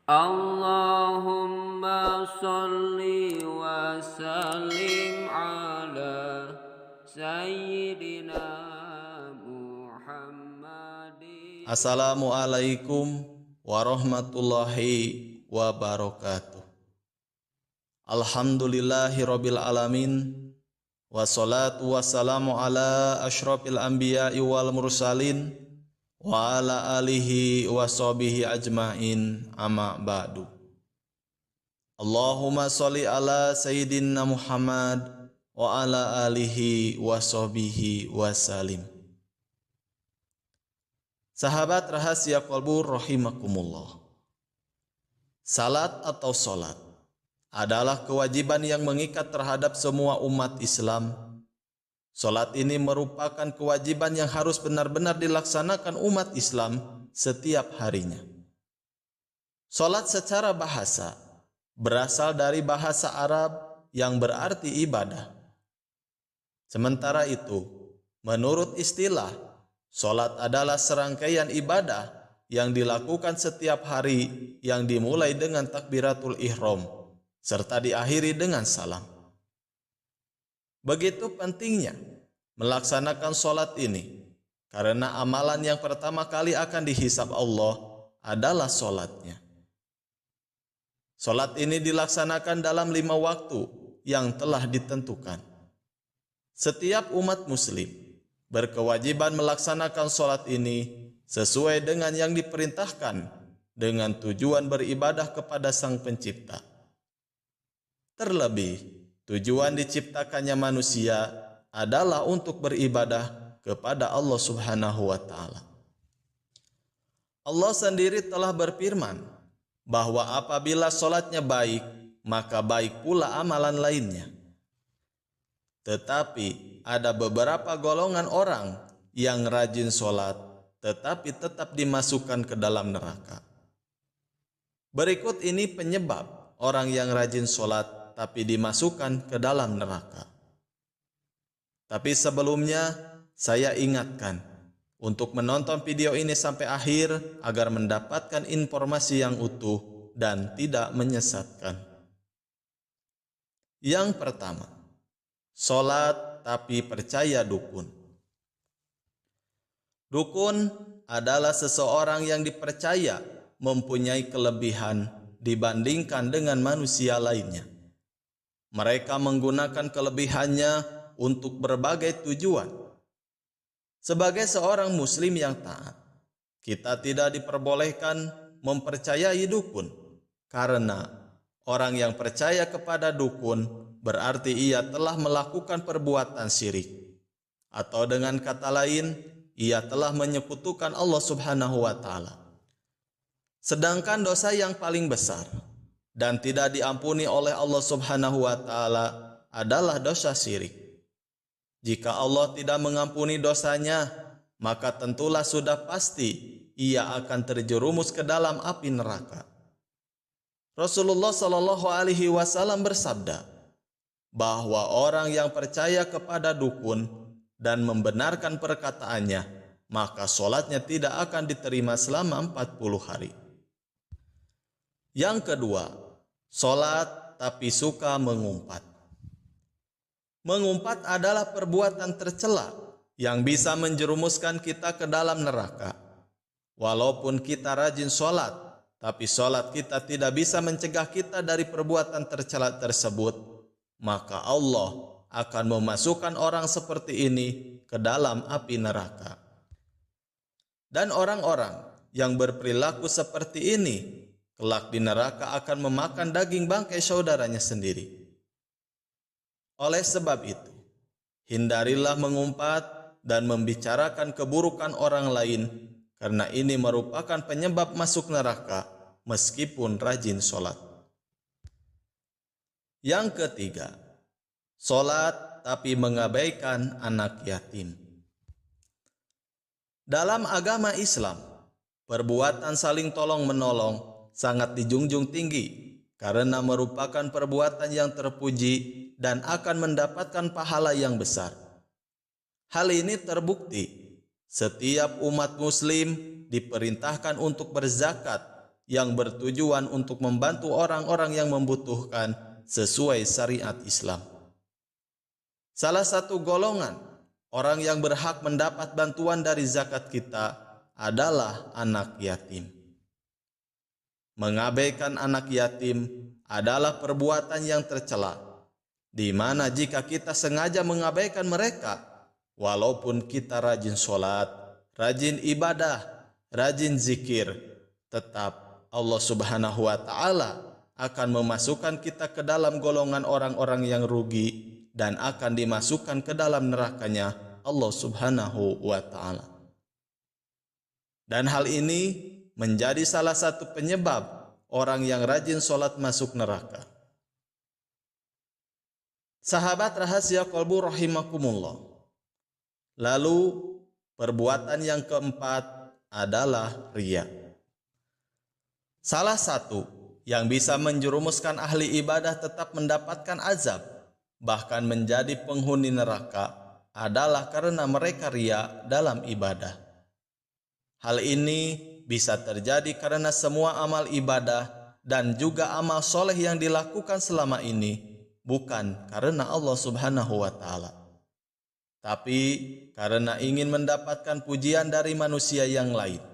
Allahumma salli wa sallim ala Sayyidina Muhammadin. Assalamualaikum warahmatullahi wabarakatuh. Alhamdulillahirabbil alamin. Wassalatu wassalamu ala asyrafil anbiya'i wal mursalin wa ala alihi wa sahbihi ajmain, amma ba'du. Allahumma sholli ala sayyidina Muhammad wa ala alihi wa sahbihi wasallim. Sahabat rahasia qalbu rahimakumullah. Salat atau solat adalah kewajiban yang mengikat terhadap semua umat Islam. Solat ini merupakan kewajiban yang harus benar-benar dilaksanakan umat Islam setiap harinya. Solat secara bahasa berasal dari bahasa Arab yang berarti ibadah. Sementara itu, menurut istilah, solat adalah serangkaian ibadah yang dilakukan setiap hari yang dimulai dengan takbiratul ihram serta diakhiri dengan salam. Begitu pentingnya melaksanakan solat ini, karena amalan yang pertama kali akan dihisab Allah adalah solatnya. Solat ini dilaksanakan dalam 5 waktu yang telah ditentukan. Setiap umat muslim berkewajiban melaksanakan solat ini sesuai dengan yang diperintahkan dengan tujuan beribadah kepada Sang Pencipta. Terlebih, tujuan diciptakannya manusia adalah untuk beribadah kepada Allah Subhanahu wa Ta'ala. Allah sendiri telah berfirman bahwa apabila solatnya baik, maka baik pula amalan lainnya. Tetapi ada beberapa golongan orang yang rajin solat, tetapi tetap dimasukkan ke dalam neraka. Berikut ini penyebab orang yang rajin solat tapi dimasukkan ke dalam neraka. Tapi sebelumnya, saya ingatkan untuk menonton video ini sampai akhir agar mendapatkan informasi yang utuh dan tidak menyesatkan. Yang pertama, solat tapi percaya dukun. Dukun adalah seseorang yang dipercaya mempunyai kelebihan dibandingkan dengan manusia lainnya. Mereka menggunakan kelebihannya untuk berbagai tujuan. Sebagai seorang muslim yang taat, kita tidak diperbolehkan mempercayai dukun, karena orang yang percaya kepada dukun berarti ia telah melakukan perbuatan syirik, atau dengan kata lain, ia telah menyekutukan Allah Subhanahu wa Ta'ala. Sedangkan dosa yang paling besar dan tidak diampuni oleh Allah Subhanahu wa Ta'ala adalah dosa syirik. Jika Allah tidak mengampuni dosanya, maka tentulah sudah pasti ia akan terjerumus ke dalam api neraka. Rasulullah Shallallahu Alaihi Wasallam bersabda bahwa orang yang percaya kepada dukun dan membenarkan perkataannya, maka solatnya tidak akan diterima selama 40 hari. Yang kedua, solat tapi suka mengumpat. Mengumpat adalah perbuatan tercela yang bisa menjerumuskan kita ke dalam neraka. Walaupun kita rajin solat, tapi solat kita tidak bisa mencegah kita dari perbuatan tercela tersebut, maka Allah akan memasukkan orang seperti ini ke dalam api neraka. Dan orang-orang yang berperilaku seperti ini kelak di neraka akan memakan daging bangkai saudaranya sendiri. Oleh sebab itu, hindarilah mengumpat dan membicarakan keburukan orang lain, karena ini merupakan penyebab masuk neraka meskipun rajin solat. Yang ketiga, solat tapi mengabaikan anak yatim. Dalam agama Islam, perbuatan saling tolong-menolong sangat dijunjung tinggi karena merupakan perbuatan yang terpuji dan akan mendapatkan pahala yang besar. Hal ini terbukti setiap umat muslim diperintahkan untuk berzakat yang bertujuan untuk membantu orang-orang yang membutuhkan sesuai syariat Islam. Salah satu golongan orang yang berhak mendapat bantuan dari zakat kita adalah anak yatim. Mengabaikan anak yatim adalah perbuatan yang tercela, di mana jika kita sengaja mengabaikan mereka, walaupun kita rajin sholat, rajin ibadah, rajin zikir, tetap Allah Subhanahu wa Ta'ala akan memasukkan kita ke dalam golongan orang-orang yang rugi dan akan dimasukkan ke dalam nerakanya Allah Subhanahu wa Ta'ala. Dan hal ini menjadi salah satu penyebab orang yang rajin sholat masuk neraka. Sahabat rahasia kolbu rahimakumullah. Lalu perbuatan yang keempat adalah riya. Salah satu yang bisa menjerumuskan ahli ibadah tetap mendapatkan azab, bahkan menjadi penghuni neraka, adalah karena mereka riya dalam ibadah. Hal ini bisa terjadi karena semua amal ibadah dan juga amal soleh yang dilakukan selama ini bukan karena Allah Subhanahu wa Ta'ala, tapi karena ingin mendapatkan pujian dari manusia yang lain.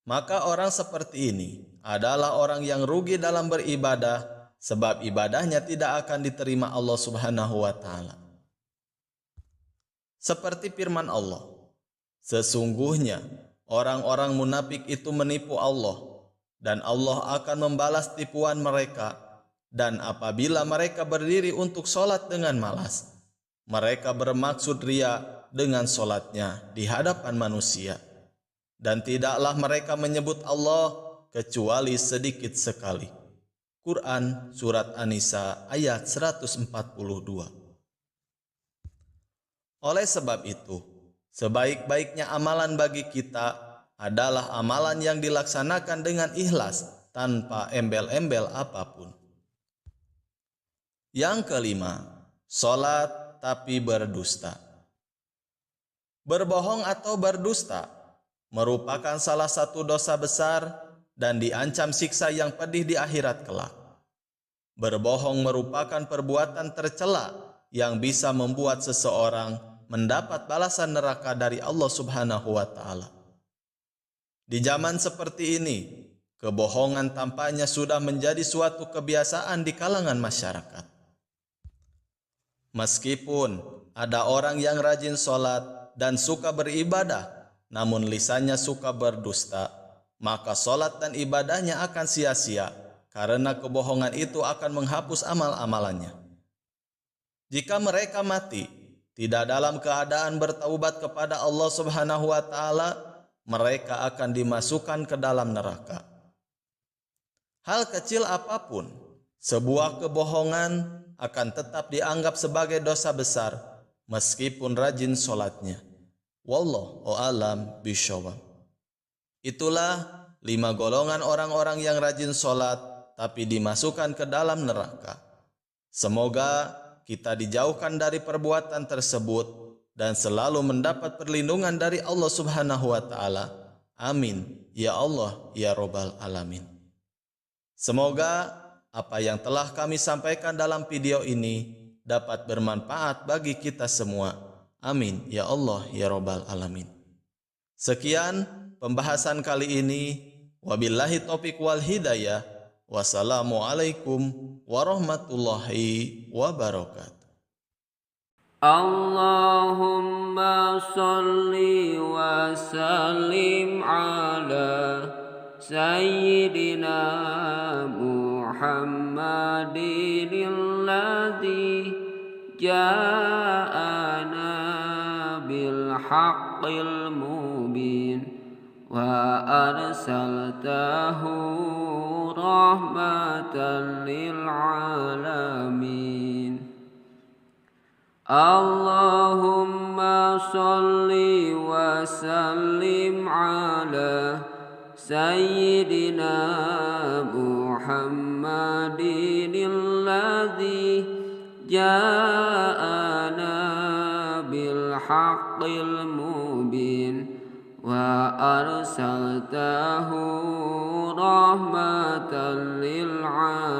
Maka orang seperti ini adalah orang yang rugi dalam beribadah, sebab ibadahnya tidak akan diterima Allah Subhanahu wa Ta'ala. Seperti firman Allah, sesungguhnya orang-orang munafik itu menipu Allah, dan Allah akan membalas tipuan mereka. Dan apabila mereka berdiri untuk sholat dengan malas, mereka bermaksud riya dengan sholatnya di hadapan manusia. Dan tidaklah mereka menyebut Allah kecuali sedikit sekali. Quran Surat An-Nisa ayat 142. Oleh sebab itu, sebaik-baiknya amalan bagi kita adalah amalan yang dilaksanakan dengan ikhlas tanpa embel-embel apapun. Yang kelima, sholat tapi berdusta. Berbohong atau berdusta merupakan salah satu dosa besar dan diancam siksa yang pedih di akhirat kelak. Berbohong merupakan perbuatan tercela yang bisa membuat seseorang mendapat balasan neraka dari Allah Subhanahu wa Ta'ala. Di zaman seperti ini, kebohongan tampaknya sudah menjadi suatu kebiasaan di kalangan masyarakat. Meskipun ada orang yang rajin sholat dan suka beribadah, namun lisannya suka berdusta, maka sholat dan ibadahnya akan sia-sia, karena kebohongan itu akan menghapus amal-amalannya. Jika mereka mati tidak dalam keadaan bertaubat kepada Allah Subhanahu wa Ta'ala, mereka akan dimasukkan ke dalam neraka. Hal kecil apapun, sebuah kebohongan akan tetap dianggap sebagai dosa besar meskipun rajin sholatnya. Wallahu a'lam bishawab. Itulah 5 golongan orang-orang yang rajin sholat tapi dimasukkan ke dalam neraka. Semoga kita dijauhkan dari perbuatan tersebut dan selalu mendapat perlindungan dari Allah Subhanahu wa Ta'ala. Amin ya Allah ya Rabbal Alamin. Semoga apa yang telah kami sampaikan dalam video ini dapat bermanfaat bagi kita semua. Amin ya Allah ya Rabbal Alamin. Sekian pembahasan kali ini. Wabillahi taufiq wal hidayah. Wassalamualaikum warahmatullahi wabarakatuh. Allahumma salli wa sallim ala Sayyidina Muhammadin alladhi ja'ana bil haqqil mubin wa arsaltahu rahmatan lil alamin. Allahumma salli wa sallim ala Sayyidina Muhammadin alladhi ja'ana bil haqqil mubin wa arsaltahu رحمة للعالمين